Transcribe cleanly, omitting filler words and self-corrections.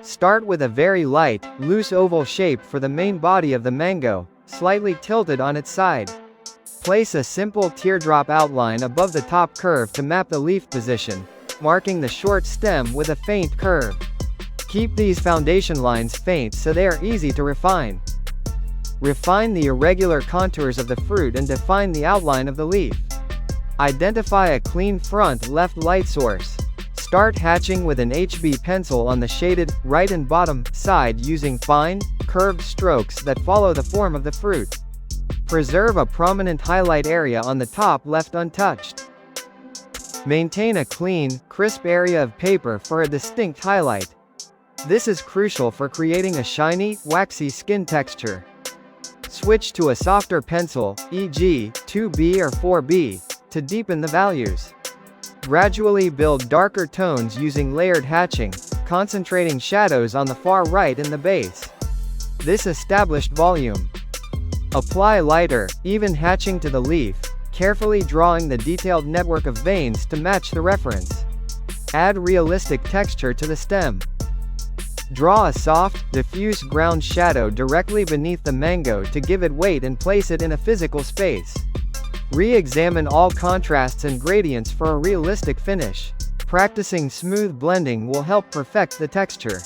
Start with a very light, loose oval shape for the main body of the mango, slightly tilted on its side. Place a simple teardrop outline above the top curve to map the leaf position, marking the short stem with a faint curve. Keep these foundation lines faint so they are easy to refine. Refine the irregular contours of the fruit and define the outline of the leaf. Identify a clean front left light source. Start hatching with an HB pencil on the shaded, right and bottom, side using fine, curved strokes that follow the form of the fruit. Preserve a prominent highlight area on the top left untouched. Maintain a clean, crisp area of paper for a distinct highlight. This is crucial for creating a shiny, waxy skin texture. Switch to a softer pencil, e.g., 2B or 4B, to deepen the values. Gradually build darker tones using layered hatching, concentrating shadows on the far right in the base. This established volume. Apply lighter, even hatching to the leaf, carefully drawing the detailed network of veins to match the reference. Add realistic texture to the stem. Draw a soft, diffuse ground shadow directly beneath the mango to give it weight and place it in a physical space. Re-examine all contrasts and gradients for a realistic finish. Practicing smooth blending will help perfect the texture.